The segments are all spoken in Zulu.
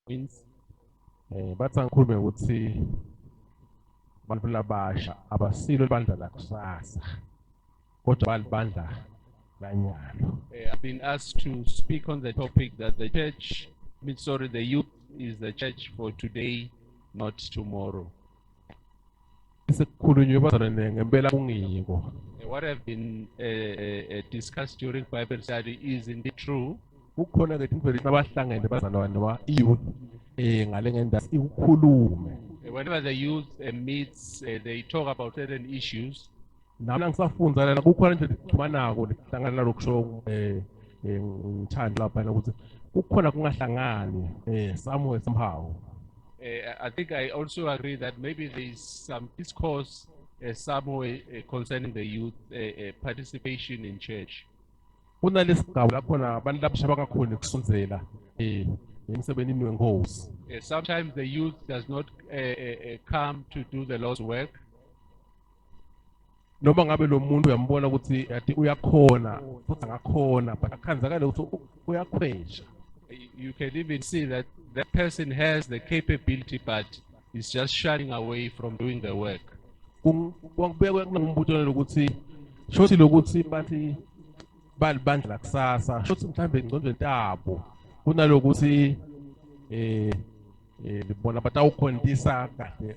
means bathi angikhulume ukuthi abantu labasha abasilo ibandla lakusasa kodwa balibandla lanyalo. I've been asked to speak on the topic that the church, the youth is the church for today, not tomorrow. Sekukhulunywe bazalwane ngempela kungiko. What have been discussed during Bible study is indeed true. Kukhona ke into abahlangene bazalwane wa youth ngale ngendaba ikukhulume. Whenever the youth meets, they talk about certain issues. Nami ngisafunda la kukhona into exhumanako lihlangana lokusho ngithanda lapha ukuthi kukhona kungahlangani somewhere somehow. I think I also agree that maybe there is some discourse somewhere concerning the youth participation in church. Kunalesigaba lakhona abantu labasha bakakhona kusonzela emsebenzini wenkosi. Sometimes the youth does not come to do the Lord's work. Noma ngabe lo muntu uyambona ukuthi ati uyakhona futhi akakhona but akhanzakala ukuthi uyakhwesha. You can even see that that person has the capability but is just shying away from doing the work. Kungibekwe kunambuthano lokuthi shothi lokuthi bathi balibandla kusasa shothi mhlambe ngqondweni tabo kunalokuthi libona batawukhondisa kahle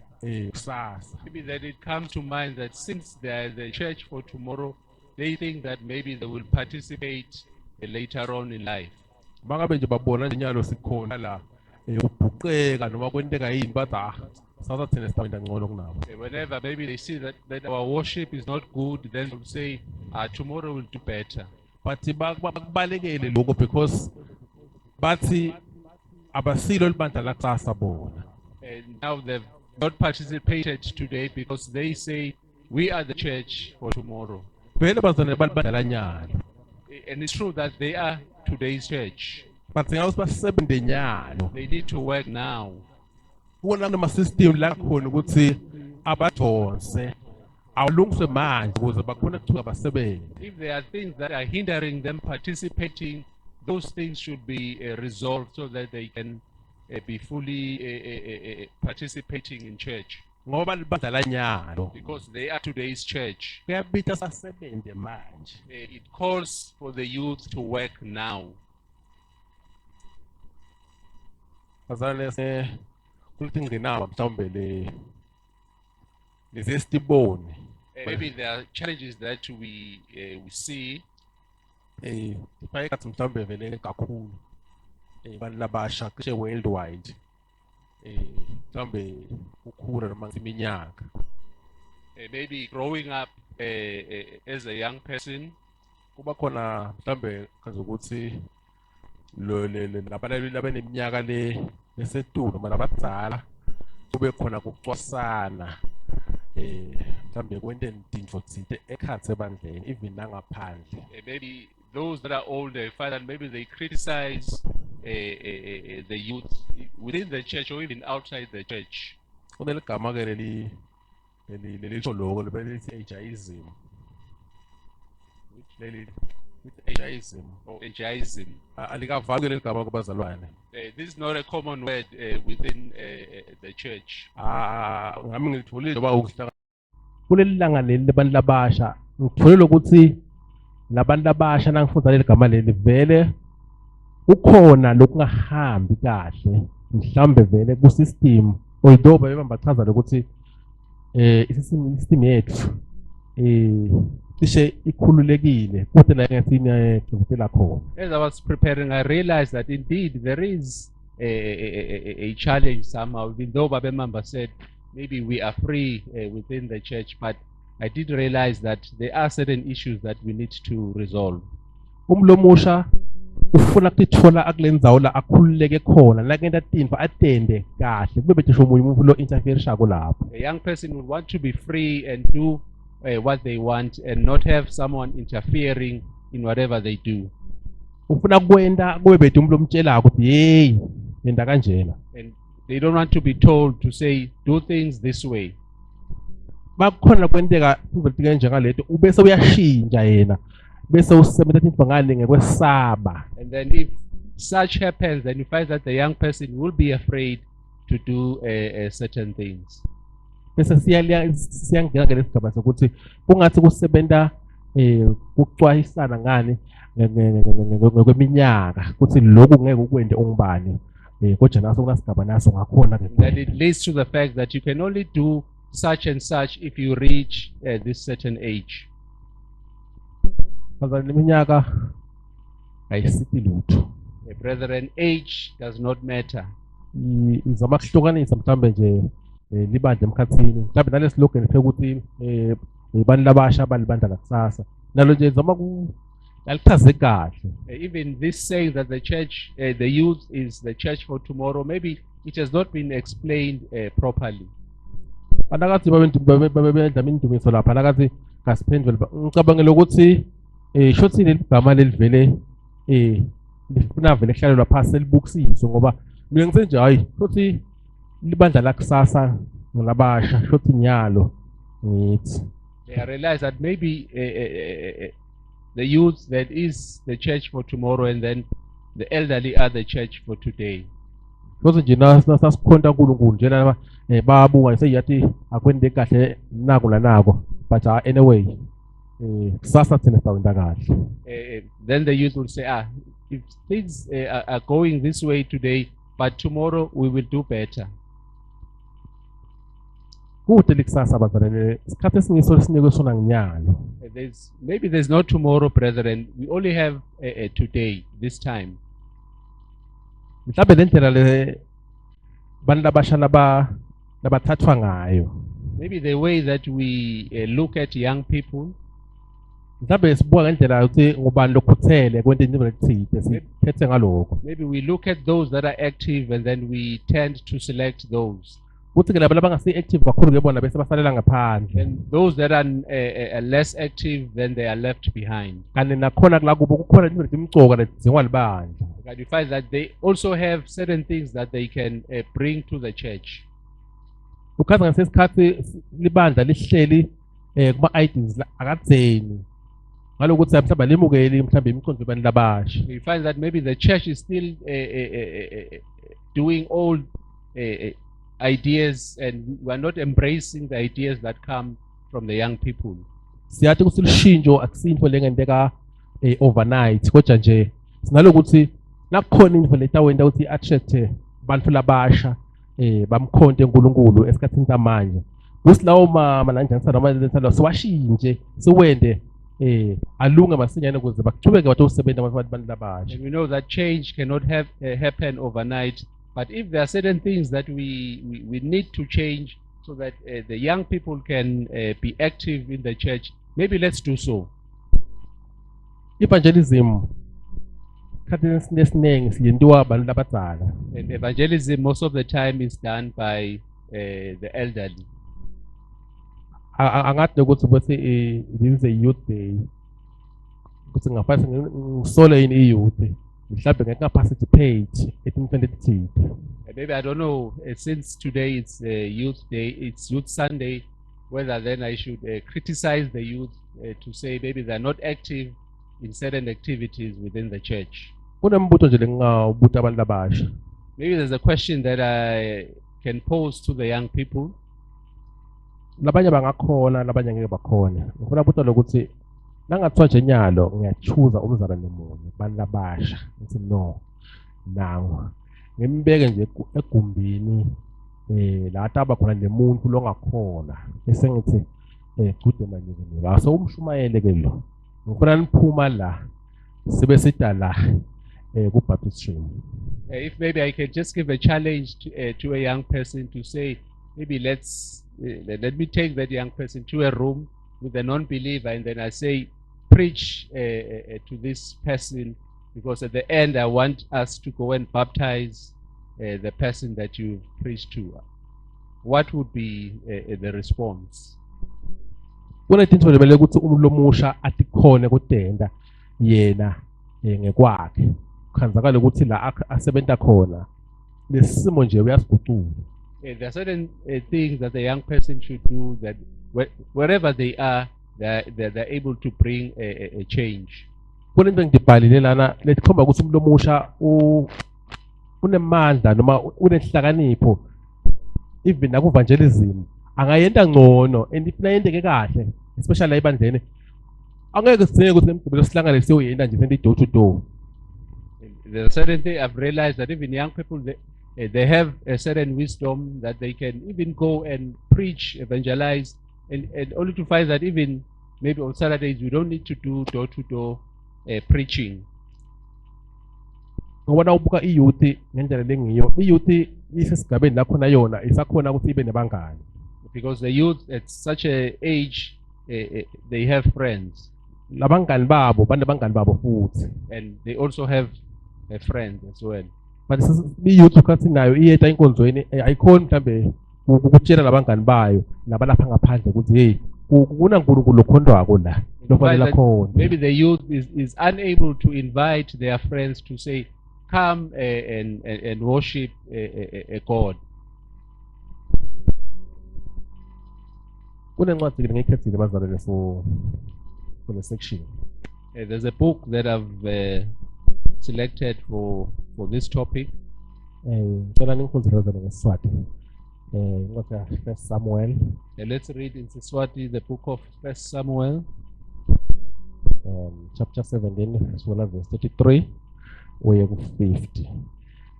kusasa. Maybe that it comes to mind that since they are the church for tomorrow, they think that maybe they will participate later on in life. Bangabe nje babona nje nyalo sikhona la ubhuqeka noma kwenteka yini bathi sasa thina sitawenda ngcono kunabo. Whenever maybe they see that our worship is not good, then they'll say tomorrow we'll do better. But bakubalekele lokho because bathi abasilo libandla lakusasa bona. And now they've not participated today because they say we are the church for tomorrow. Vele bazane balibandla lanyalo. And it's true that they are today's church. But basebenze nyalo. They need to work now. Kuona nama system la khona ukuthi abadonse awulungiswe manje ukuze bakhona ukuthuka basebenze. If there are things that are hindering them participating, those things should be resolved so that they can be fully participating in church. Ngoba libandla lanyalo. Because they are today's church. Kuyabita sasebenze manje. It calls for the youth to work now. Bazalwane kulithi nginaba mhlawumbe lesestibone. Maybe there are challenges that we see. Ifayekathi mhlawumbe vele kakhulu. Abantu labasha cishe worldwide. Mhlawumbe ukukhula noma iminyaka. Maybe growing up as a young person. Kuba khona mhlawumbe kazokuthi labantu labaneminyaka lesetulu noma labadzala kube khona ukucwasana mhlawumbe kwente intfo tsite ekhatsi ebandleni even nangaphandle. Maybe those that are older find that maybe they criticize the youth within the church or even outside the church. Kuneligama ke lelisho loko lebelithi ageism. Ageism or ageism. Alikavaki leligama kubazalwane. This is not a common word within the church. Ngami ngilitholile ngoba ukuhlanga kuleli langa leli labantu labasha ngitholile ukuthi labantu labasha nangifunda leli gama leli vele ukhona lokungahambi kahle mhlambe vele ku system although bachaza ukuthi isystem yethu cishe ikhululekile futhi la ngathini ngivutela khona. As I was preparing, I realized that indeed there is a challenge somehow, even though Babe Mamba said maybe we are free within the church, but I did realize that there are certain issues that we need to resolve. Umlomusha ufuna kuthola akulenzawo la akhululeke khona la kenta tintfo atende kahle kube bethu shomunye umuntu lo interferisha kulapho. A young person would want to be free and do what they want and not have someone interfering in whatever they do. Ufuna kwenda kube bethu umuntu omtshela ukuthi hey yenda kanjena. And they don't want to be told to say do things this way. Bakhona kwenteka ukuthi kanjengaleto ubese uyashintsha yena bese usebenza into ngale ngekwesaba. And then if such happens, then you find that the young person will be afraid to do certain things. bese siyangena ke lesigaba sokuthi kungathi kusebenta ukuxwayisana ngani ngokweminyaka kuthi lokhu ngeke ukwende ongubani kodwa naso kunasigaba naso ngakhona ke That it leads to the fact that you can only do such and such if you reach this certain age. phazana leminyaka ayisithi lutho Brethren, age does not matter. izama kuhlukanisa mhlambe nje libandla emkhathini mhlambe nalesilogan efika ukuthi abantu labasha abalibandla lakusasa nalo nje izama alichaze kahle. Even this saying that the church, the youth is the church for tomorrow, maybe it has not been explained properly. Anakathi babenza indumiso lapha anakathi kasiphendule ngicabangela ukuthi shothi leligama lelivele lifuna vele kuhlalelwa phasi libukisiswe ngoba mina ngithi nje hayi shothi libandla lakusasa nolabasha shothi nyalo ngithi I realize that maybe the youth that is the church for tomorrow, and then the elderly are the church for today. shothi nje nasasikhonta uNkulunkulu njena bayabuka seyathi akwende kahle nako lanako but anyway kusasa thina sawenda kahle. Then the youth will say, if things are going this way today, but tomorrow we will do better. Kude likusasa bazalwane isikhathi esingiso sinikwe sona nginyalo. Maybe there's no tomorrow, brethren. We only have today, this time. Mhlawumbe le ndlela le bantu labasha labathathwa ngayo Maybe the way that we look at young people, mhlawumbe sibuka ngendlela yokuthi ngubani lokhuthele kwento into ethithe sithethe ngalokho maybe we look at those that are active and then we tend to select those. kuthi ke labo labangasi active kakhulu ke bona bese basalela ngaphandle And those that are less active, then they are left behind. kanti nakhona kula kubo kukhona into imigcoka ledingwa libandla. But you find that they also have certain things that they can bring to the church. Ukhathi ngesikhathi libandla lihleli kuma ideas akadzeni ngalokuthi mhlawumbe limukeli mhlawumbe imikhonto yabantu labasha. You find that maybe the church is still doing old ideas, and we are not embracing the ideas that come from the young people. Siyathi ukuthi lishintsho akusinto lengenteka overnight kodwa nje sinalokuthi nakukhona into letawenda ukuthi attract abantu labasha bamkhonto eNkulunkulu esikhathini samanje kusilawo mama nanjani noma lensalo siwashintshe siwende alunga masinyane ukuze baqhubeke bathi usebenza abantu labasha. And we know that change cannot happen overnight, but if there are certain things that we need to change so that the young people can be active in the church, maybe let's do so. Evangelism khathini esiningi siyenziwa abantu labadala. And evangelism most of the time is done by the elderly. Angathi ukuthi bese this is a youth day kuthi ngaphansi ngisole yini iyouth mhlawumbe ngeke ngaparticipate etimfende ethithe. Maybe I don't know, since today it's Youth Day, it's Youth Sunday, whether then I should criticize the youth to say maybe they're not active in certain activities within the church. Kunembuto nje lengawubuta abantu labasha. Maybe there's a question that I can pose to the young people. Labanye bangakhona labanye ngeke bakhona. Ngifuna buta lokuthi nangathiwa nje nyalo ngiyachuza umzalwane munye abantu labasha ngithi no nawo ngimbeke nje egumbini la taba khona nemuntu longakhona bese ngithi kude manje la so umshumayele ke lo ngifuna niphuma la sibe sida la ku baptistry. If maybe I can just give a challenge to a young person to say maybe let me take that young person to a room with a non-believer, and then I say preach to this person, because at the end I want us to go and baptize the person that you preached to. What would be the response? Kunetinto lebele ukuthi umuntu lomusha atikhone kudenda yena ngekwakhe khanzakala ukuthi la asebenta khona lesimo nje uyasigucula. There are certain things that the young person should do, that wherever they are, they're able to bring a change. Kunento engibhalile lana lesikhomba ukuthi umuntu omusha unemandla noma unesihlakanipho even naku-evangelism angayenta ngcono and ifuna yenteke kahle especially la ebandleni angeke sidinge ukuthi emgqibelo sihlangane siyoyenda nje sento i-door to door. There's a certain thing I've realized that even young people, they have a certain wisdom that they can even go and preach, evangelize, and only to find that even maybe on Saturdays we don't need to do door-to-door preaching. Ngoba ubuka i-youth ngendlela lengiyo i-youth isesigabeni lapho na yona isakhona ukuthi ibe nebangani. Because the youth at such a age, they have friends. Labangani babo banabangani babo futhi. And they also have a friend as well. But i-youth ukhathi nayo iyeta inkonzweni ayikhoni mhlambe ukutshela labangani bayo nabalapha ngaphandle ukuthi hey kunankulunkulu okhondwako la lofanele khona. Maybe the youth is unable to invite their friends to say come and worship a God. Kunencwadi ngiyikhethile bazalwane for the section. There's a book that I've selected for this topic. Ngicela ningifundise ngeSiswati. First Samuel. Let's read in Siswati the book of First Samuel. Chapter 17, as well as verse 33, uye ku 50.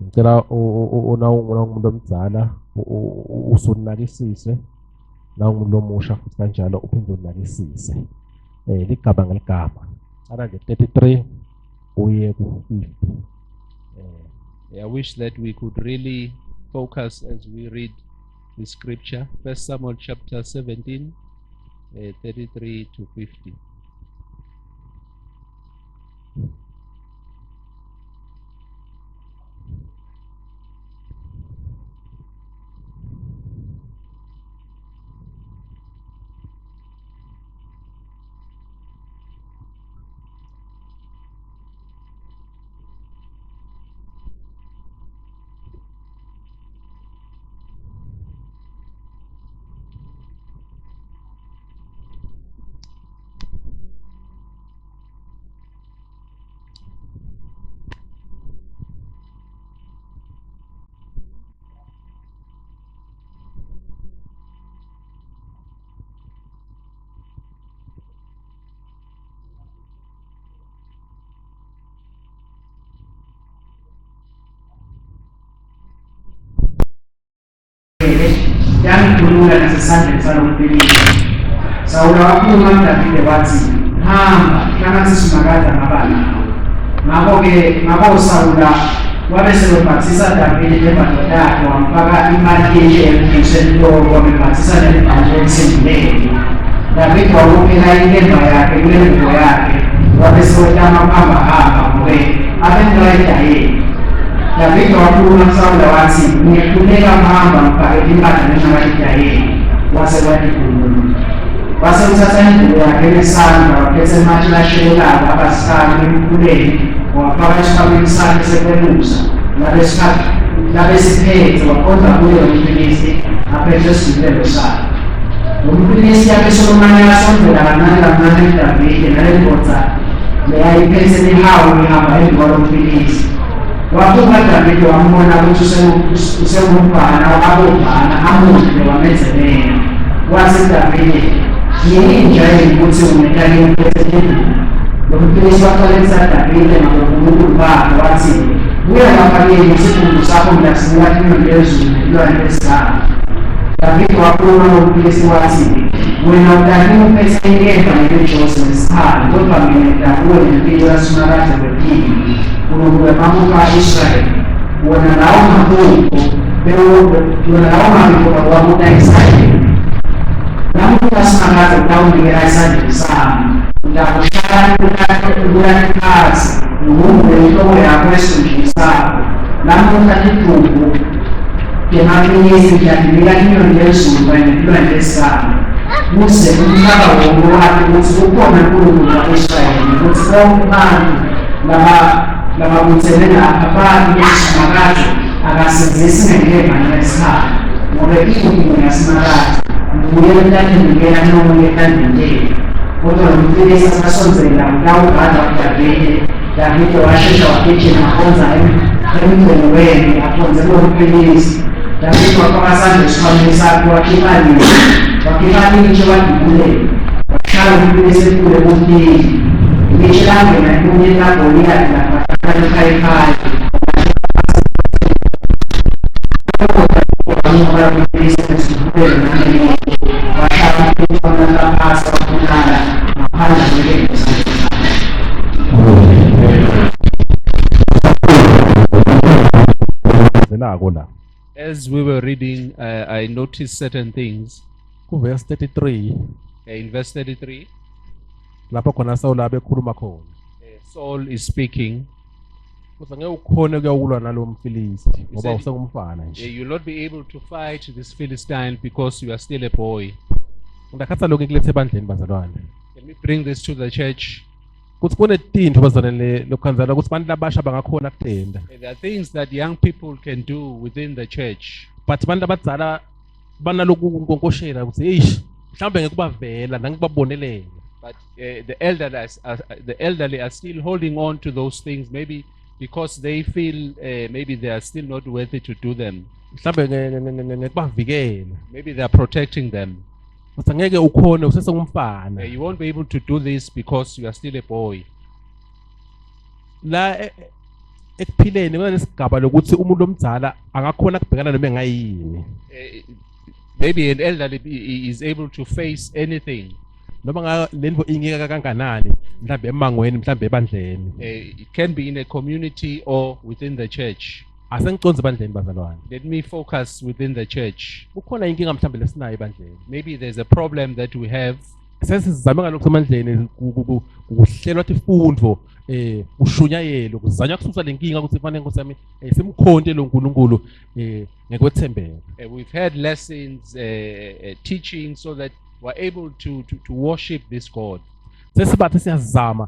Ngicela una umuntu omdala usunakisise na umuntu omusha futhi kanjalo uphinde unakisise. Ligaba ngeligaba. Ara nje 33 uye ku 50. I wish that we could really focus as we read the scripture. First Samuel chapter 17, 33 to 50. Kulula nasesandleni salomphilisi Sawula waphuma kuDavide wathi hamba hlangana simakade ngabana ngakho-ke ngakho Sawula wabe sebebhathisa Davide nemadoda akhe wamfaka imali yentshe emkhisheni lowo wabebhathisa nelibhantshi elisembileyo Davide wakuphela inkemba yakhe kule ngubo yakhe wabe sewetama hamba ngobe abengayidayeli Davide wakhuluma kuSawula wathi ngiyakhuleka ngihamba ngibhake impahla nengakayidayeli wase wathi kukhuluma wase uthatha ingubo yakhe nesandla waphetha imatshela ashelelako abasihlanu emkhuleni wafaka esifakweni sakhe sekwelusa labesiphethe waqonda kuye umfilisti aphethe isidulelo sakhe umfilisti yabe Solomoni yasondela kancane kuDavide nale ndoda leyayiphethe nehawu ihamba emva kwalomfilisti waphuma Davide wambona ukuthi usengumfana abomfana amuhle wamenzelela wathi Davide yini ukuthi unetake imphethe lomfilisti waqalisa Davide ngobunkulunkulu bakhe wathi buya lapha kimi isikhulu sakho ngiyasinika kimi lezulu ilwane lesizalo Davide wakhuluma nomfilisti wathi wena udalile uphethe inkemba nelenjosi nesikhali kodwa mina ngidabuke nempilo yasimakade kwetini uNkulunkulu wamamuka Israyeli wona lawo mabuko wona lawo mabiko wamuka Israyeli namuka simakade utawunikela esandleni sami ndakushaya kulani phansi ngumbe inhloko yakho esindlini sakho namuka idubu ngemafinyisi ngiyadinika inyoni yezulu kanye nelwane lesisalo kuze umhlaba wonke wakhe ukuthi ukhona uNkulunkulu ka-Israyeli ukuthi bonke abantu lababuthene lapha bathi isimakade akasebenzisi ngenkemba nesikhali ngoba inkinga yasimakade nguye entandeni ngena nomunye entandeni kodwa lo mfilisi asasondzela ngawugada uDavide. Davide washesha wagijima wakhonza emngcwelweni akhonze lo mfilisi. Davide wafaka isandla esikhwameni sakhe wakhipha ilitshe wadubulele washaya umfilisi ekule kumfili. Ilitshe langena ekhumeni laGoliyathi laphathana likhayikhayi. As we were reading, I noticed certain things. Verse 33 In verse 33, lapho khona Saul abekhuluma khona Saul is speaking. kuze ngeke ukhone ukuyawulwa nalo mfilisti ngoba said- usengumfana nje. You'll not be able to fight this Philistine because you are still a boy. Ngakhatha lokho ekulethe ebandleni bazalwane. Let me bring this to the church. Kuthi kunetinto bazalwane lokukhanzala ukuthi abantu labasha bangakhona kutenda. There are things that young people can do within the church. But abantu abadala banaloku nkonkoshela ukuthi eish mhlambe ngeke kubavela nangikubabonelele. But the elderly are still holding on to those things, maybe because they feel maybe they are still not worthy to do them. Mhlambe ngekubavikela. Maybe they are protecting them. Ukuthi ngeke ukhone usesengumfana. You won't be able to do this because you are still a boy. La ekuphileni kunesigaba lokuthi umuntu omdala akakhona kubhekana noma engayini. Maybe an elderly is able to face anything. Noma lento ingeka kanganani mhlambe emangweni mhlambe ebandleni. It can be in a community or within the church. Asengiconze ebandleni bazalwane. Let me focus within the church. Kukhona inkinga mhlambe lesinayo ebandleni. Maybe there's a problem that we have. Sesizame ngalokho emandleni kuhlelwa ifundvo ushunyayelo kuzanywa kususa lenkinga ukuthi fanele Nkosi yami simkhonte lo nkulunkulu ngekwethembeka. We've had lessons, teaching so that we're able to worship this God. Sesibathe siyazama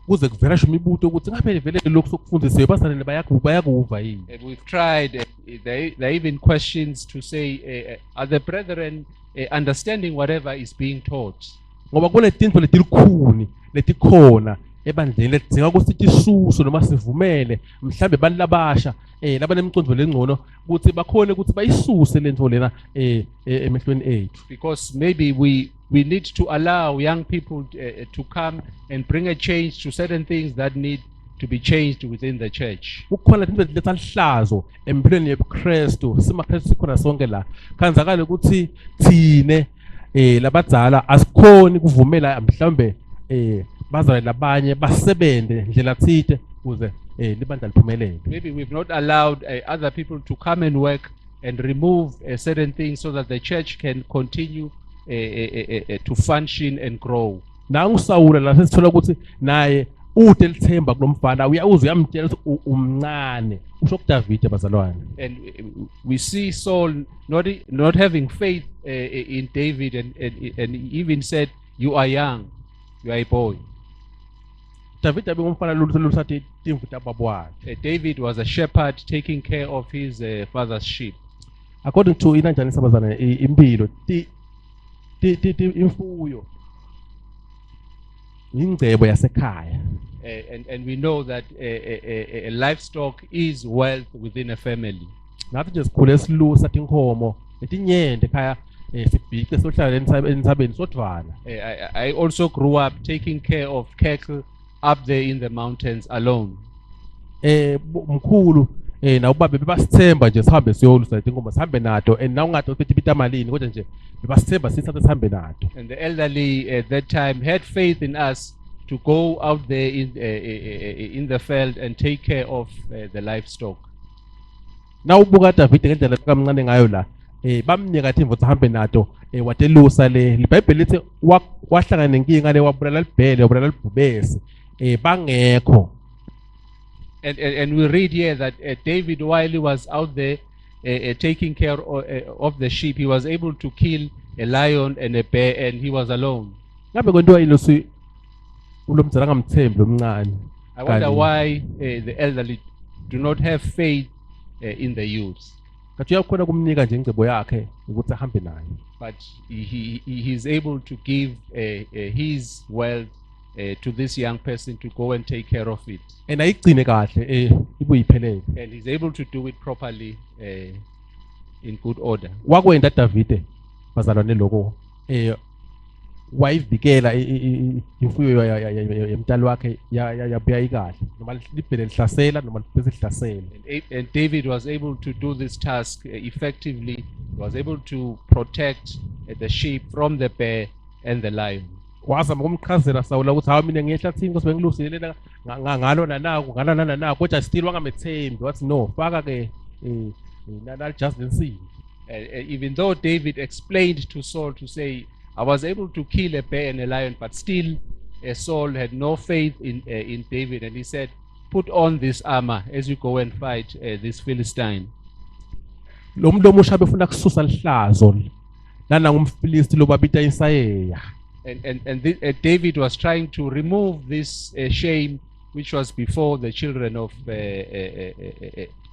kuze kuvelashe imibuto ukuthi ngabe vele lokho sokufundisiwe basanele bayakuva yini. We've tried, there are even questions to say, are the brethren understanding whatever is being taught? Ngoba kunetinto letilikhuni letikhona ebandleni ledinga ukuthi sisuso noma sivumele mhlambe abantu labasha labanemicondvo lengcono ukuthi bakhone ukuthi bayisuse lento lena emehlweni ethu. Because maybe we need to allow young people to come and bring a change to certain things that need to be changed within the church. Kukhona into letha lihlazo empilweni yeKristu simaKristu sikhona sonke la khanzakala ukuthi thine labadzala asikhoni kuvumela mhlambe bazale labanye basebende ndlela thite kuze libandla liphumelele. Maybe we've not allowed other people to come and work and remove certain things so that the church can continue to function and grow. Nangisawula la sesithola ukuthi naye ude lithemba kulomfana uyawuza uyamtshela ukuthi umncane usho kuDavide bazalwane. And we see Saul not having faith in David and he even said, you are young, you are a boy. Davide abengumfana lusathi timvu tababwakhe. David was a shepherd taking care of his father's sheep. According to inanjani sabazana impilo imfuyo ingcebo yasekhaya. And we know that a livestock is wealth within a family. Nathi nje sikhule silusa tinkomo letinyende ekhaya sibhice sohlala entsabeni sodvwana. I also grew up taking care of cattle up there in the mountains alone. Mkhulu na ubaba bebasithemba nje sihambe siyolusa tinkomo sihambe nato and na ungathi uthi bita malini kodwa nje bebasithemba sithathe sihambe nato. And the elderly at that time had faith in us to go out there in the field and take care of the livestock. Na ubuka Davide ngendlela kamncane ngayo la bamnika thimvo sihambe nato watelusa le iBhayibheli lithi wahlangana nenkinga le wabulala libhele wabulala libhubesi bangekho. And we read here that David, while he was out there taking care of the sheep, he was able to kill a lion and a bear, and he was alone. Ngabe kwentiwa yini losi ulomdzala ngamthembi lomncane? I wonder why the elderly do not have faith in the youth. kathi uyakhona kumnika nje ingcebo yakhe ukuthi ahambe naye. but he's able to give his wealth to this young person to go and take care of it. And ayigcine kahle ibuye iphelele. And he's able to do it properly in good order. Wakwenda Davide bazalwane lokho wayivikela imfuyo yemntali wakhe yabuya ikahle noma libhele lihlasela noma libhele lihlasela. And David was able to do this task effectively. He was able to protect the sheep from the bear and the lion. Wazama ukumchazela Sawula ukuthi hawu mina ngiyehlathini Nkosi bengilusilela ngalo nanako ngalana nanako kodwa still wangamethembi wathi no faka ke nal just insimbi. Even though David explained to Saul to say, I was able to kill a bear and a lion, but still Saul had no faith in David, and he said, put on this armor as you go and fight this Philistine. Lo muntu omusha befuna kususa lihlazo lana ngumfilisti lobabita Isayeya. And David was trying to remove this shame which was before the children of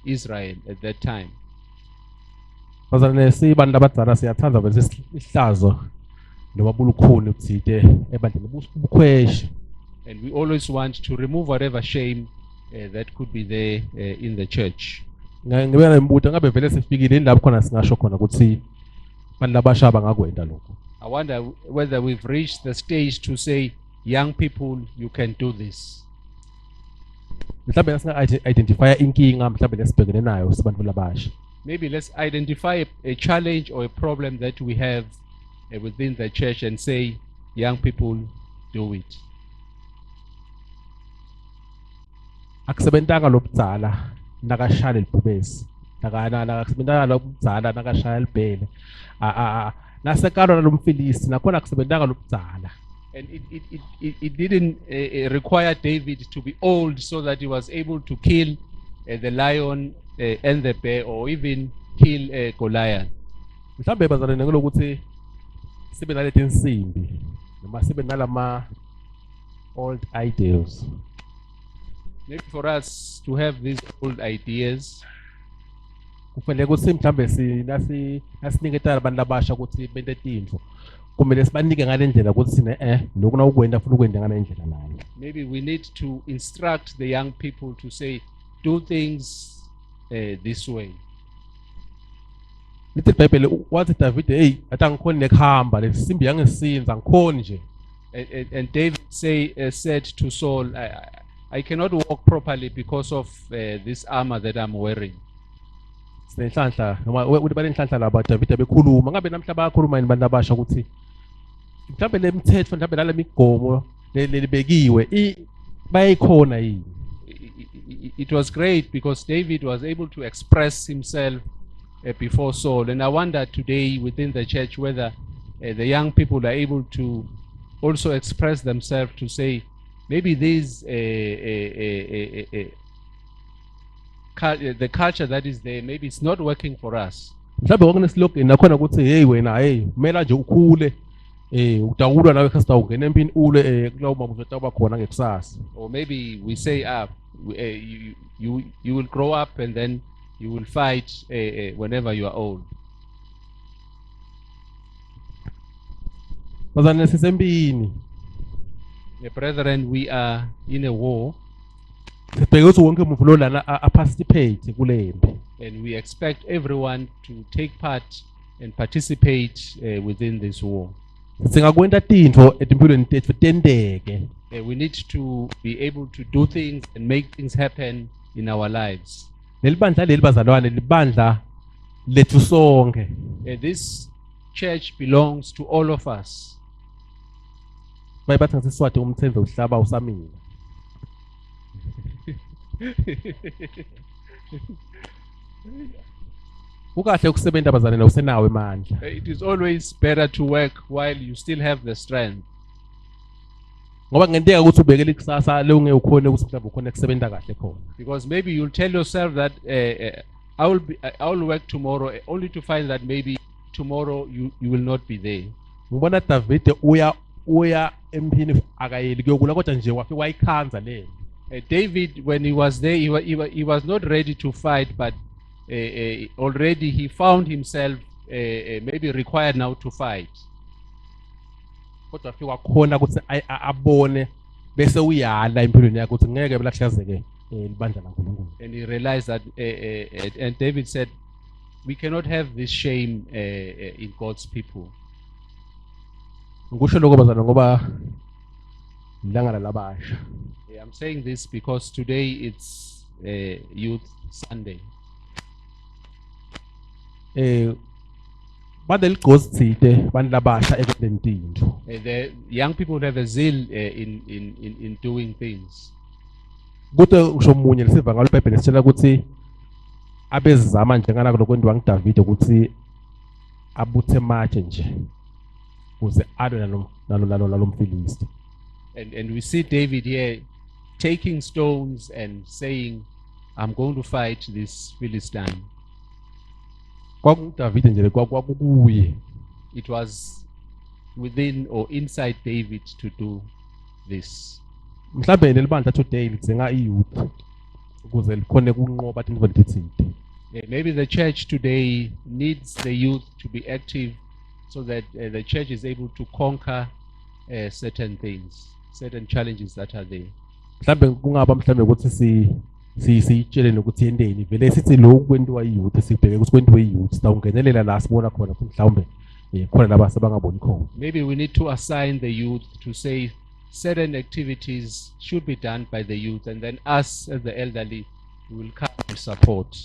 Israel at that time. Bazalwane sibantu abadala siyathanda bese ihlazo noma bulukhuni uthide ebandleni bukhweshi. And we always want to remove whatever shame that could be there in the church. Ngibeka ngibuta ngabe vele sifikile lapho khona singasho khona ukuthi abantu labasha bangakwenda lokho. I wonder whether we've reached the stage to say, young people, you can do this. Mhlawumbe singa-identify inkinga mhlawumbe lesibhekene nayo sibantu labasha. Maybe let's identify a challenge or a problem that we have within the church and say, young people, do it. Akusebentanga lobudzala nakashaya libhubesi. Nakasebentanga lobudzala nakashaya libhele. Nasekalo lomfilisti nakhona akusebentanga lobudzala. And it didn't require David to be old so that he was able to kill the lion and the bear, or even kill Goliath. Mhlawumbe bazalwane ngelokuthi sibe naleti insimbi noma sibe nalama old ideals. Maybe for us to have these old ideas, kufanele ukuthi mhlawumbe nasiniketa abantu abasha ukuthi bente tintfo kumele sibanike ngale ndlela ukuthi sine lokhu nawukwenda futhi ukwende ngale ndlela nayo. Maybe we need to instruct the young people to say, do things this way. Lithi iBhayibheli wathi David atangikhoni nekuhamba lesimbi yangesinza ngikhoni nje. And David said to Saul, I cannot walk properly because of this armor that I'm wearing. Sinenhlanhla noma uthi balenhlanhla laba David bekhuluma ngabe namhla bayakhuluma yini bantu abasha ukuthi mhlawumbe lemithetho mhlawumbe nale migomo lelibekiwe bayikhona yini. It was great because David was able to express himself before Saul, and I wonder today within the church whether the young people are able to also express themselves to say, maybe these the culture that is there, maybe it's not working for us. Mhlawumbe kwakune slogan nakhona ukuthi hey wena kumele nje ukhule udakulwa nawe khasta ungena empini ule kulawo mabuzo taba khona ngekusasa. Or maybe we say you will grow up and then you will fight whenever you are old. Bazalwane sisempini. Brethren, we are in a war. Sibheke ukuthi wonke umuntu lo lana participate kulempi. And we expect everyone to take part and participate within this war. Singakwenda tintfo etimpilweni tethu tendeke. We need to be able to do things and make things happen in our lives. Nelibandla leli bazalwane libandla lethu sonke. This church belongs to all of us. Bayibathi ngesiswati umthenze uhlaba usamile. Ukahle ukusebenta bazalwane usenawe amandla. It is always better to work while you still have the strength. Ngoba ngenteka ukuthi ubekele ikusasa le unge ukhona ukuthi mhlawumbe ukhona kusebenta kahle khona. Because maybe you'll tell yourself that I will work tomorrow, only to find that maybe tomorrow you will not be there. Ngibona David uya empini akayeli kuyokula kodwa nje wafika wayikhanza le. David, when he was there, he was not ready to fight, but already he found himself maybe required now to fight. kodwa afika wakhona ukuthi abone bese uyala empilweni yakhe ukuthi ngeke belahlazeke libandla laNkulunkulu. And he realized that, and David said, we cannot have this shame in God's people. Ngikusho lokho bazana ngoba ilanga labasha. I'm saying this because today it's Youth Sunday. Badeligcozithide bantu labasha ekwentinto. The young people have a zeal in doing things. Kuthi usho umunye lesiva ngalo iBhayibheli sitshela ukuthi abezizama njengalako lokwenziwa nguDavide ukuthi abuthe matshe nje ukuze alwe nalo mfilisti. And we see David here taking stones and saying, I'm going to fight this Philistine. KwakuDavide nje kwakukuye. It was within or inside David to do this. Mhlambe lelibandla today lidzinga iyouth ukuze likhone kunqoba into lethithide. Maybe the church today needs the youth to be active so that the church is able to conquer certain things, certain challenges that are there. Mhlambe kungaba mhlambe ukuthi siyitshele nokuthi yendeni vele sithi lokhu kwentiwa iyouth sibheke ukuthi kwentiwa iyouth sitawungenelela la sibona khona ukuthi mhlawumbe khona labase bangaboni khona. Maybe we need to assign the youth to say certain activities should be done by the youth, and then us as the elderly will come and support.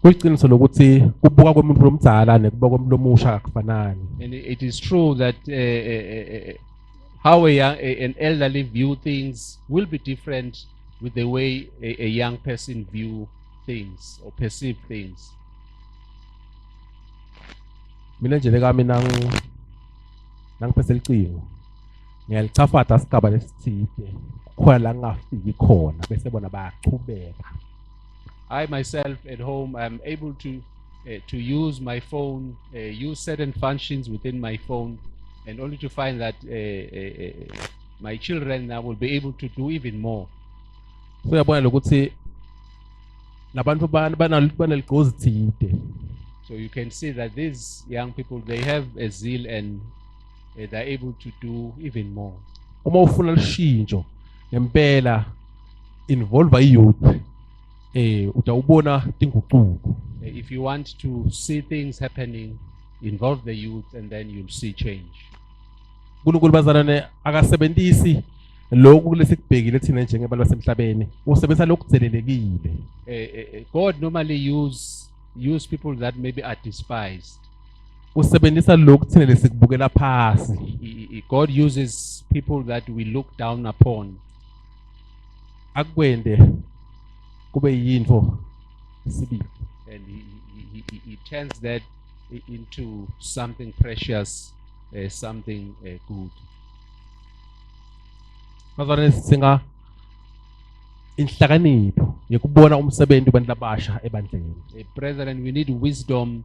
Kuyiqiniso lokuthi kubuka kwemuntu lomdzala nekubuka kwemuntu lomusha akufanani. And it is true that how an elderly view things will be different with the way a young person view things or perceive things. Mina nje leka mina nangiphethe licingo ngiyalichafada sigaba lesithide khona la ngafiki khona bese bona bayachubeka. I myself at home am able to use my phone, use certain functions within my phone, and only to find that my children now will be able to do even more. So yabona lokuthi labantu banaligcozithide. So you can see that these young people, they have a zeal and they're able to do even more. Uma ufuna lishintsho ngempela involve iyouth utawubona tinguquko. If you want to see things happening, involve the youth and then you'll see change. uNkulunkulu bazalwane akasebenzisi lokhu lesikubhekile thina njengabantu basemhlabeni usebenzisa lokugcelelekile. God normally use people that maybe are despised. Usebenzisa lokhu thina lesikubukela phasi. God uses people that we look down upon. Akwende kube yinto isibili. And he turns that into something precious, something good. Bazalwane singa inhlakanipho yekubona umsebenzi kubantu labasha ebandleni. Brethren, we need wisdom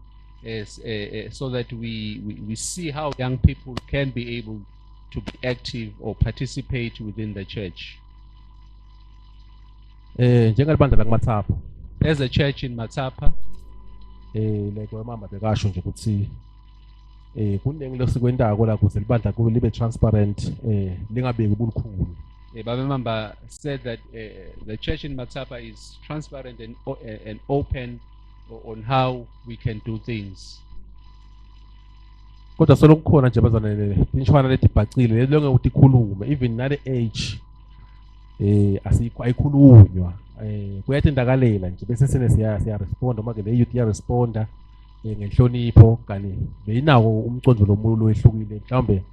so that we see how young people can be able to be active or participate within the church. Njengalibandla lakuMathapha. As a church in Matsapa, like mama bekasho nje ukuthi kunengi lesikwendako la kuze libandla kube libe transparent lingabeki ubulukhulu. Baba Mamba said that the church in Matsapa is transparent and open on how we can do things. Kodwa solokukhona nje bazana tinshwana letibhacile lonke utikhulume even nale age ayikhulunywa kuyatendakalela nje bese sene siya respond uma ke le youth ya responda ngenhlonipho kani beyinawo umcondzo lomulo ehlukile mhlawumbe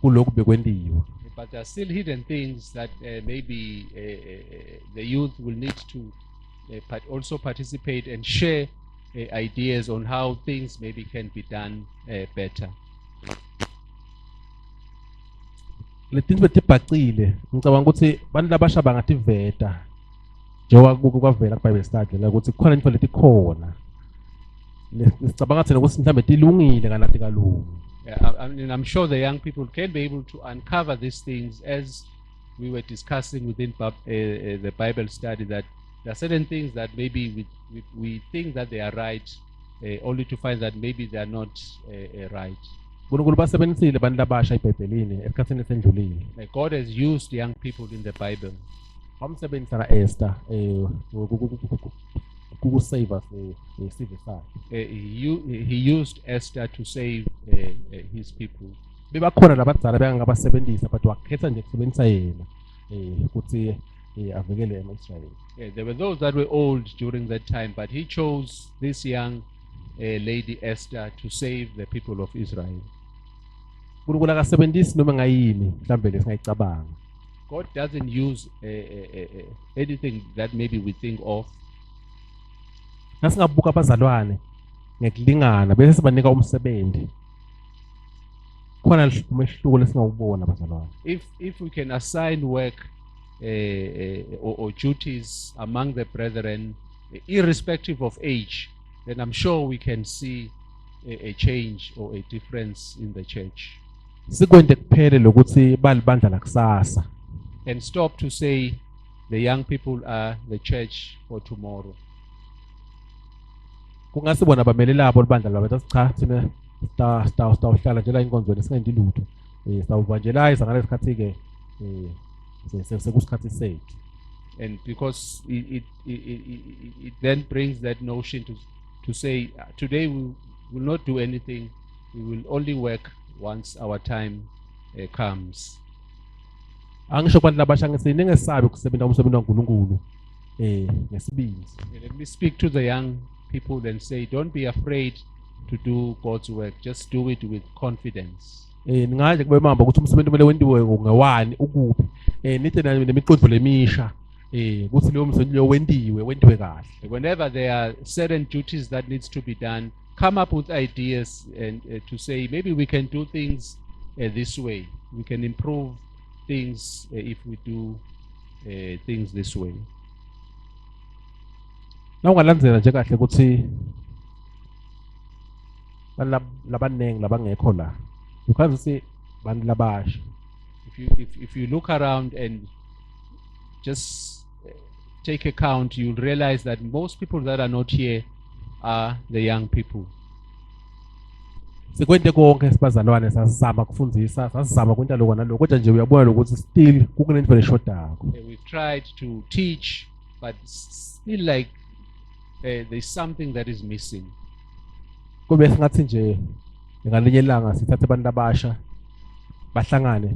kulokhu bekwendiwe. But there are still hidden things that maybe the youth will need to also participate and share ideas on how things maybe can be done better. Letinto letibhacile ngicabanga ukuthi bantu labasha bangativeta njengoba kwavela kuBible study la ukuthi kukhona into letikhona sicabanga thina ukuthi mhlambe tilungile kanati kalungu. I mean, I'm sure the young people can be able to uncover these things as we were discussing within the Bible study, that There are certain things that maybe we think that they are right, only to find that maybe they are not right. uNkulunkulu basebenzisile abantu labasha eBhayibhelini esikhathini esendlulile. God has used young people in the Bible. Wamsebenzisa na-Esther ukusave isizwe sakhe. He used Esther to save his people. Bebakhona nabadala bengabasebenzisa but wakhetha nje kusebenzisa yena ukuthi avikele ama-Israyeli. There were those that were old during that time, but he chose this young lady Esther to save the people of Israel. uNkulunkulu akasebenzisi noma ngayini mhlambe lesingayicabanga. God doesn't use anything that maybe we think of. Nasingabuka abazalwane ngekulingana bese sibanika umsebenzi. Khona umehluko lesingawubona abazalwane. If we can assign work or duties among the brethren, irrespective of age, then I'm sure we can see a change or a difference in the church. Sikwende kuphele lokuthi balibandla lakusasa. And stop to say the young people are the church for tomorrow. Kungasibona bamele labo libandla labo cha thina sitawuhlala nje la inkonzweni singendi lutho. Sawuvangelisa ngalesikhathi ke sekusikhathi sethu. And because it then brings that notion to say today we will not do anything, we will only work once our time comes. Angisho kubantu labasha ngithi ningesabi ukusebenza umsebenzi kaNkulunkulu ngesibindi. Let me speak to the young people and say, don't be afraid to do God's work, just do it with confidence. Ningaje kube mamba ukuthi umsebenzi kumele wendiwe ngewani ukuphi nithi nemiqondo lemisha ukuthi leyo msebenzi lo wendiwe kahle. Whenever there are certain duties that needs to be done, come up with ideas and to say maybe we can do things this way, we can improve things if we do things this way. Na ungalandzela nje kahle ukuthi labanengi labangekho la ukwazi ukuthi bantu labasha. If you look around and just take account, you'll realize that most people that are not here are the young people. Sikwende konke sibazalwane sasizama kufundisa sasizama kwenta lokho nalokho kodwa nje uyabona ukuthi still kukunento leshodako. We've tried to teach, but still like there's something that is missing. Kube singathi nje ngalinye ilanga sithathe abantu abasha bahlangane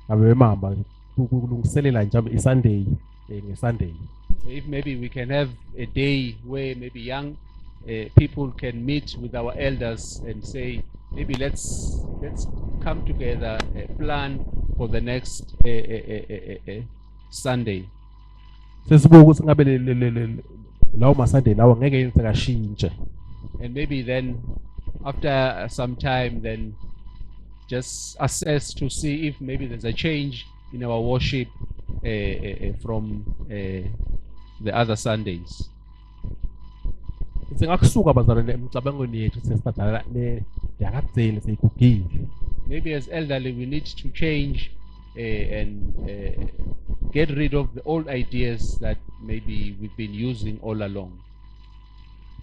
abemamba kulungiselela njalo iSunday ngeSunday. If maybe we can have a day where maybe young people can meet with our elders and say maybe let's come together, plan for the next Sunday. Sesibuka ukuthi ngabe lawo maSunday lawo ngeke yenze kashintshe. And maybe then after some time then just assess to see if maybe there's a change in our worship from the other Sundays. Singakusuka bazalwane emicabangweni yethu sesibadala yakadzeni seyigugile. Maybe as elderly we need to change and get rid of the old ideas that maybe we've been using all along.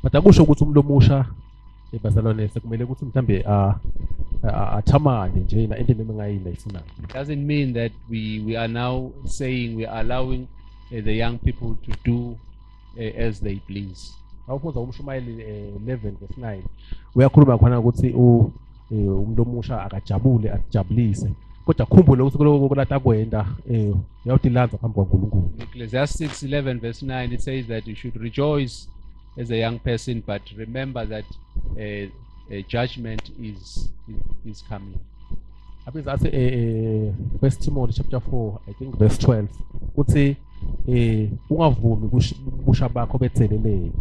But akusho ukuthi umuntu omusha bazalwane sekumele ukuthi mhlambe athamane nje na into nemengayini ayifuna. Doesn't mean that we are now saying we are allowing the young people to do as they please. Awufunza umshumayeli 11:9 uyakhuluma khona ukuthi umuntu omusha akajabule ajabulise kodwa khumbule ukuthi lokho kulata kwenda uyawuthi lanza phambi kwaNkulunkulu. Ecclesiastes 11:9 it says that you should rejoice as a young person, but remember that a judgment is coming. Abizwa athi 1 Timothy chapter 4 I think verse 12 uthi ungavumi kusha bakho betheleleke.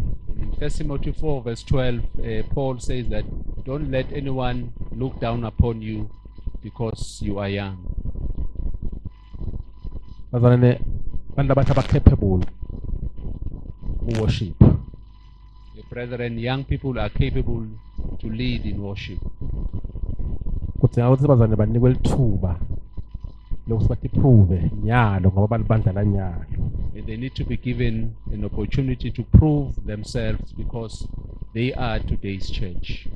In 1 Timothy 4 verse 12 Paul says that don't let anyone look down upon you because you are young. Bazalwane bantu abathi capable to worship. Brethren, young people are capable to lead in worship. Kudzinga ukuthi bazalwane banikwe lithuba lokuthi bathi prove nyalo ngoba balibandla nyalo. they need to be given an opportunity to prove themselves because they are today's church.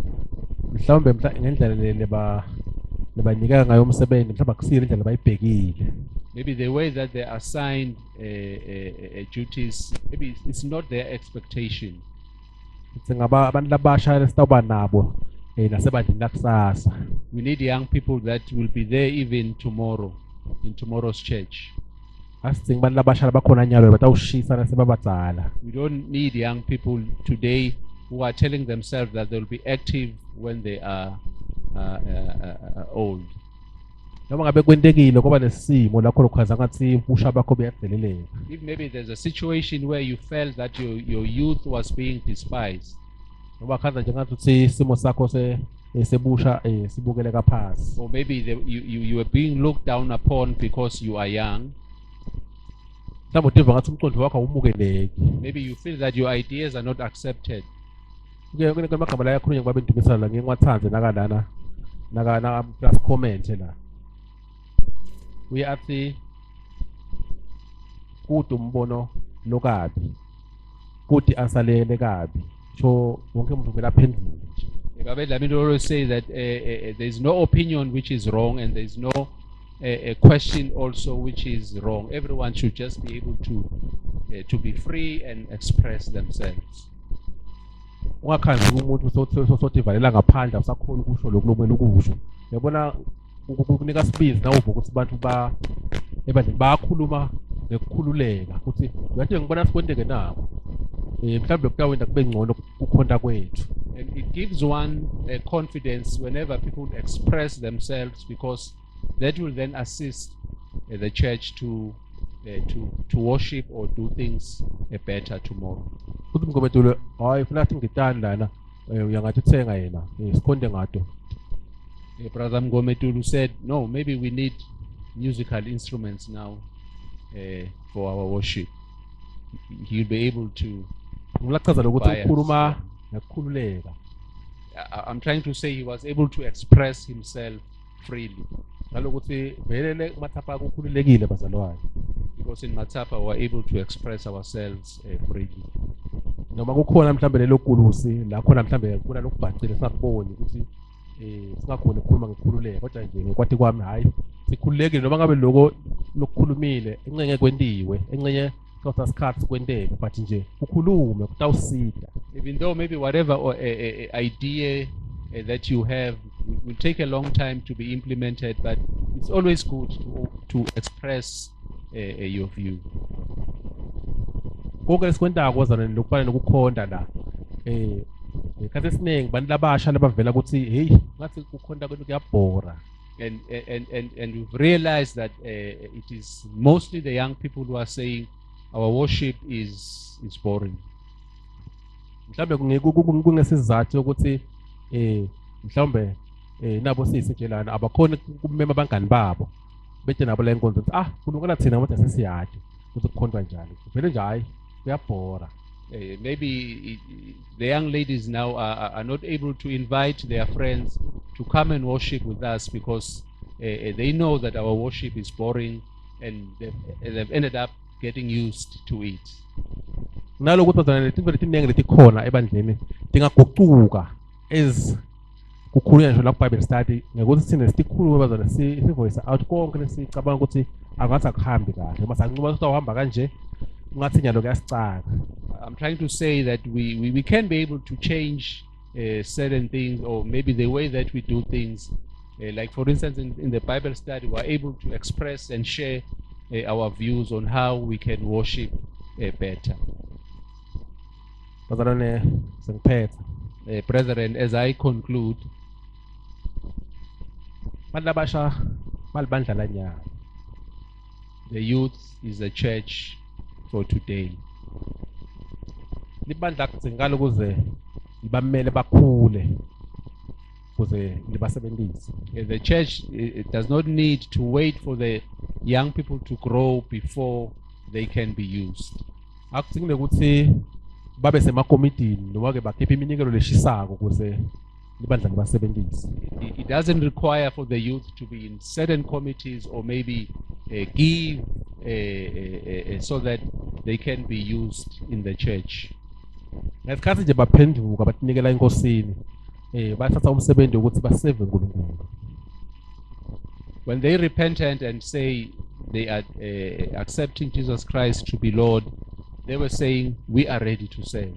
mhlawumbe ngendlela lebanika ngayo umsebenzi mhlawumbe akusile indlela bayibhekile. Maybe the way that they assigned duties, maybe it's not their expectation. Singaba abantu labasha lesitawuba nabo nasebandleni lakusasa. We need young people that will be there even tomorrow, in tomorrow's church. Asidinga abantu labasha labakhona nyalo batawushisa nasebabadala. We don't need young people today who are telling themselves that they'll be active when they are old. Noma ngabe kwentekile kuba nesimo lakho lokhaza ngathi ubusha bakho buyadeleleka. If maybe there's a situation where you felt that your youth was being despised, Ngoba khaza nje ngathi uthi isimo sakho sebusha sibukeleka phansi. or maybe you were being looked down upon because you are young, Mhlawumbe utiva ngathi umqondo wakho awumukeleki. maybe you feel that your ideas are not accepted. Kuke amagama la yakhulunywa ngoba bendumisana la ngiyenqwathanze naka plus comment la. Uye athi kude umbono lokabi kuthi asalele kabi so wonke umuntu vela aphendule. Babet Lamid always say that there is no opinion which is wrong and there is no a question also which is wrong. Everyone should just be able to be free and express themselves. Ungakhanzi umuntu sothi valela ngaphandle usakhona ukusho lokulomela ukusho. Uyabona ukunika sibizi nawo ukuthi abantu ebandleni bayakhuluma ngekukhululeka ukuthi uyathi ngibona sikwenteke nabo. Mhlawumbe kutawenda kube ngcono ukukhonta kwethu. And it gives one confidence whenever people express themselves because that will then assist the church to worship or do things better tomorrow. Kuthi mngobetulo hayi funa athi ngitanda lana uyangathi uthenga yena sikhonde ngato. Brother Mgometulu said, no, maybe we need musical instruments now for our worship. He'll be able to. Ngilaqhaza lokuthi ukukhuluma ngekukhululeka. I'm trying to say he was able to express himself freely. Nalokuthi velele mathapha ukukhululekile bazalwane. Because in Matapa we are able to express ourselves freely. Noma kukhona mhlambe lelo kulusi la khona mhlambe kuna lokubhacile singakuboni ukuthi singakhona ukukhuluma ngekukhululeka kodwa nje ngekwathi kwami hayi sikhululekile noma ngabe lokukhulumile encenye kwentiwe encenye kodwa isikhathi kwenteke but nje ukhulume kutawusida. Even though maybe whatever idea that you have will take a long time to be implemented, but it's always good to express your view. Konke lesikwentako kozana lokufana nokukhonda la khathi esiningi bantu labasha labavela ukuthi hey ngathi ukukhonda kwethu kuyabhora. And we've realized that it is mostly the young people who are saying our worship is boring. Mhlawumbe kungesizathu ukuthi mhlawumbe nabo sisitshelana abakhona kumema abangani babo bethe nabo le nkonzo ukuthi kulungana thina ngoba sesiyade ukuthi kukhondwa njani vele nje hayi kuyabhora. Maybe the young ladies now are not able to invite their friends to come and worship with us because they know that our worship is boring and they've ended up getting used to it. Nalokuthi bazana letinto letiningi letikhona ebandleni tingaguquka kukhulunywa ngisho la ku-Bible study ngekuthi sine sikhulume bazana sivoice out konke lesicabanga ukuthi angathi akuhambi kahle mase anquma ukuthi awuhamba kanje ungathi nyalo kuyasicaka. I'm trying to say that we can be able to change certain things or maybe the way that we do things. Like for instance in the Bible study we are able to express and share our views on how we can worship better. Bazalwane sengiphetha. Brethren, as I conclude, Bantu labasha balibandla lanyana. the youth is the church for today. Libandla kudzingakala ukuze libamele bakhule ukuze libasebenzise. The church it does not need to wait for the young people to grow before they can be used. Akudingile ukuthi babe semakomitini noma ke bakhiphe iminikelo leshisako ukuze libandla libasebenzise. It doesn't require for the youth to be in certain committees or maybe give so that they can be used in the church. ngesikhathi nje baphenduka batinikela enkosini bathatha umsebenzi ukuthi baseve uNkulunkulu. When they repented and say they are accepting Jesus Christ to be Lord, they were saying, we are ready to serve.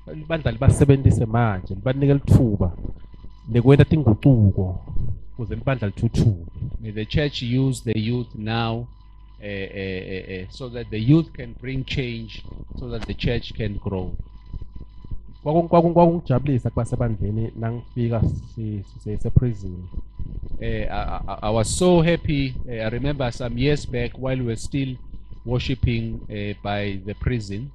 Ibandla libasebenzise manje libanikela ithuba lekwenta tinguquko ukuze libandla lithuthuke. May the church use the youth now so that the youth can bring change, so that the church can grow. Kwakungijabulisa kubasebandleni nangifika prison. I was so happy. I remember some years back while we were still worshiping by the prison.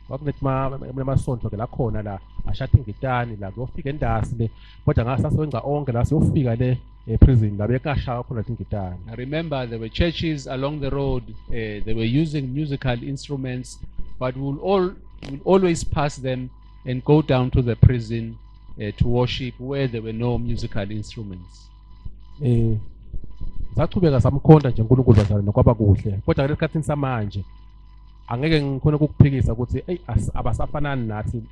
Kwakunemasonto ke la khona la ashata ingitani la kuyofika endasi le kodwa ngasasebenza onke la siyofika le prison la bekashaya khona ingitani. I remember there were churches along the road. They were using musical instruments, but we'll always pass them and go down to the prison to worship where there were no musical instruments. Saqhubeka samkhonda nje uNkulunkulu bazalwane nokwaba kuhle kodwa lesikhathini samanje angeke ngikhona ukukuphikisa ukuthi abasafanani nathi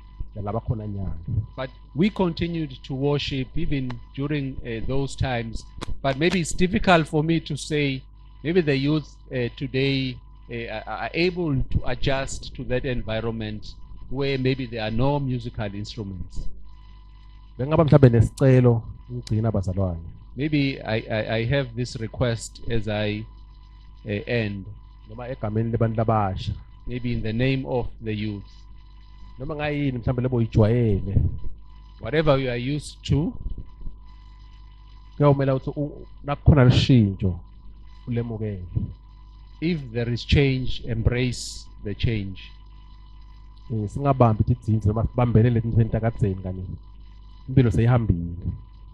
laba khona nyanga. But we continued to worship even during those times. But maybe it's difficult for me to say maybe the youth today are able to adjust to that environment where maybe there are no musical instruments. Bengaba mhlawumbe nesicelo ngigcina bazalwane. Maybe I have this request as I end. Noma egameni lebantu labasha. Maybe in the name of the youth. Noma ngayini mhlawumbe lebo ijwayele. Whatever you are used to. Kuyomela ukuthi nakukhona lishintsho ulemukele. If there is change, embrace the change. Singabambi tidzinzi noma sibambelele ezinto entakadzeni kanini. Impilo seyihambile.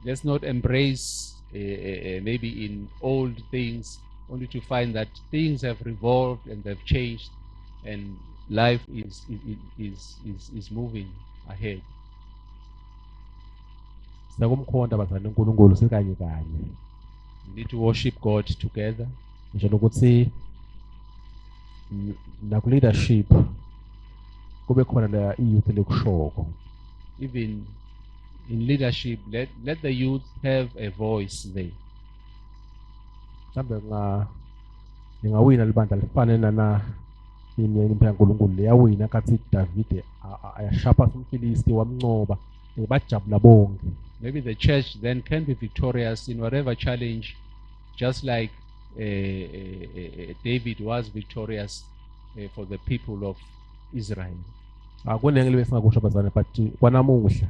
Let's not embrace maybe in old things only to find that things have revolved and they've changed and life is moving ahead. Siyakumkhonda bazalwane uNkulunkulu sikanye kanye. We need to worship God together. Ngisho ukuthi naku leadership kube khona la youth lekushoko. Even in leadership, let the youth have a voice there. Mhlawumbe ngingawina libandla lifane na impela uNkulunkulu leyawina kathi David ayashapa umfilisti wamncoba bajabula bonke. Maybe the church then can be victorious in whatever challenge, just like David was victorious for the people of Israel. Akunenge libe singakusho bazalwane but kwanamuhla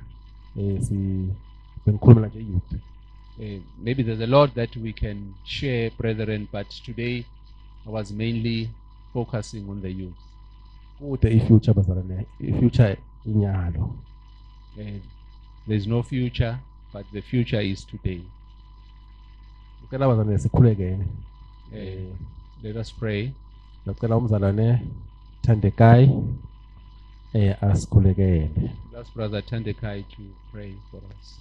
bengikhulumela nje youth. Maybe there's a lot that we can share, brethren, but today I was mainly focusing on the youth. Kude ifuture bazalwane, ifuture inyalo. There's no future, but the future is today. Ukela bazalwane sikhulekene. Let us pray. Ngicela umzalwane Thandekai asikhulekele. Let's Brother Tandekai to pray for us.